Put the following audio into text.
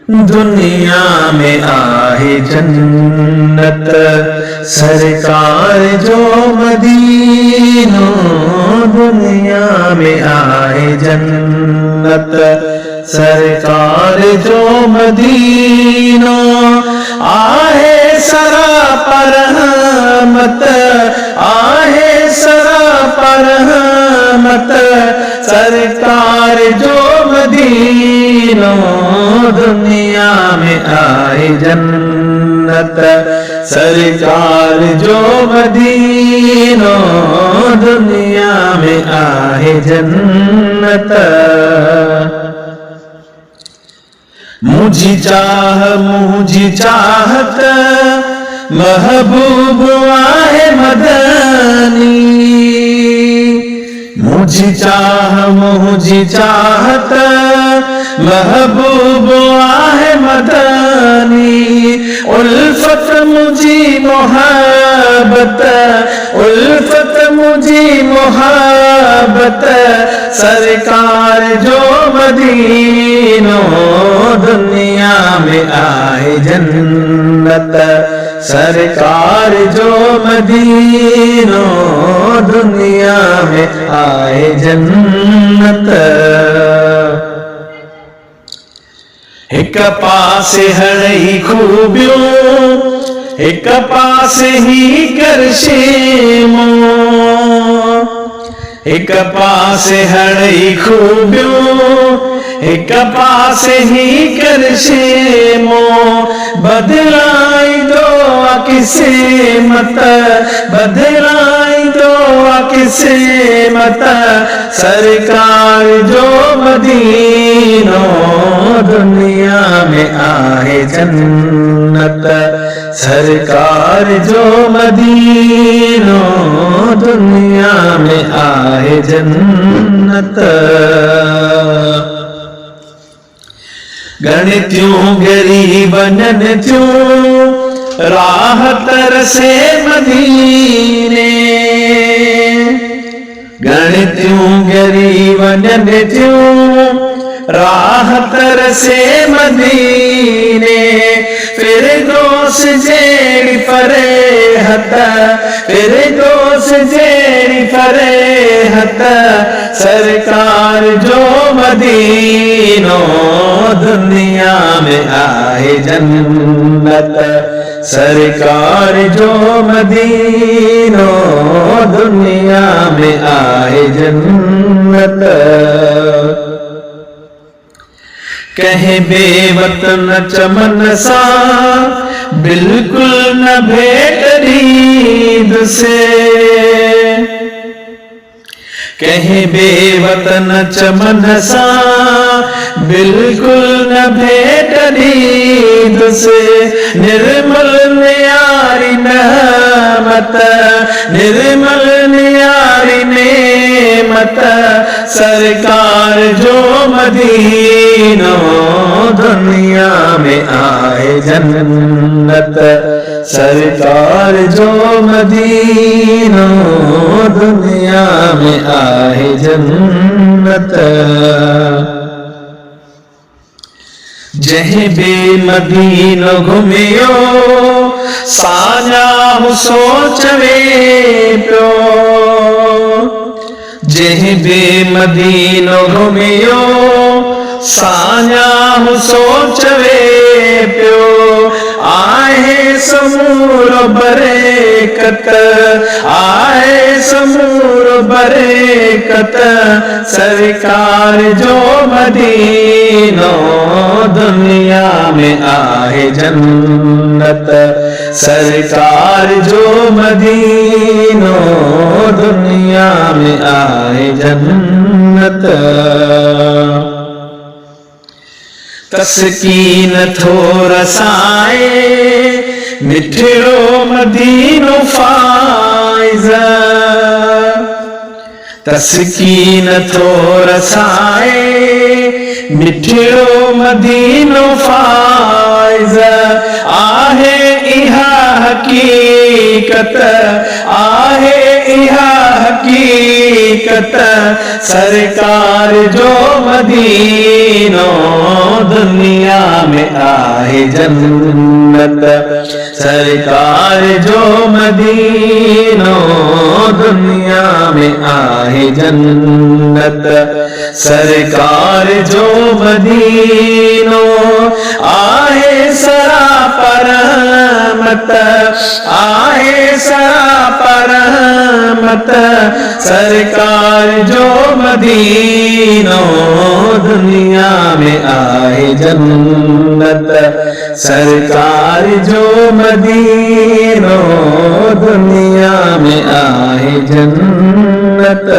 दुनिया में आहे जन्नत सरकार जो मदीनो, दुनिया में आहे जन्नत सरकार जो मदीनो, आहे सरापर रहमत, आहे सरापर रहमत सरकार जो मदीनो, दुनिया में आए जन्नत सरकार जो मदीनो, दुनिया में आए जन्नत। मुझी चाहत महबूब आहे मदनी, मुझी चाहत महबूब आहे मदनी, उल्फत मुझी मोहब्बत, उल्फत मुझी मोहब्बत सरकार जो मदीनो, दुनिया में आए जन्नत सरकार जो मदीनो, दुनिया में आए जन्नत। एक पासे हड़ई खूबियों, एक पासे ही करशेमो, एक पासे हड़ई खूबियों, एक पासे ही करशेमो, बदलाई दो किसे मत, बदलाई दो किसे मत सरकार जो मदीनो, दुनिया में आए जन्नत सरकार जो मदीनो, दुनिया में आए जन्नत। गणित्यों गरीबन त्यों राह तरसे मदीने, गणित्यों गरीबन त्यों राह तरसे मदीने, फिर दोस जेड़ी फरेहत, फिर दोस जेड़ी फरेहत सरकार जो मदीनो, दुनिया में आए जन्नत सरकार जो मदीनो, दुनिया में आए जन्नत। कहे बेवतन चमन सा बिल्कुल न भेट रीद से, कहे बेवतन चमन सा बिल्कुल न भेट रीद से, निर्मल न्यारी नहमत, निर्मल न्यारी नेमत सरकार जो मदीनो, दुनिया में आए जन्नत सरकार जो मदीनो, दुनिया में आए जन्नत। जहीं भी मदीनो घूमियो साजा सोचवे प्यो, जहीं भी मदीनो घूमियो साजा सोचवे प्यो, आहे समूर बरेकत, आहे समूर बरेकत सरकार जो मदीनो, दुनिया में आए जन्नत सरकार जो मदीनो, दुनिया में आए जन्नत। तस्कीन थोड़ा साए मिठड़ो मदीनो फाइज़ा, तस्कीन थोड़ा साए मिठड़ो मदीनो फाइज़ा, आहे इहा हकीकत, आहे इहा हकीकत सरकार जो मदीनो दुनिया में आए जन्नत सरकार जो मदीनो दुनिया में आए जन्नत सरकार जो मदीनो आए सरापर रहमत आए सरापर रहमत सरकार जो मदीनो दुनिया में आए जन्नत सरकार जो मदीनो दुनिया में आए जन्नत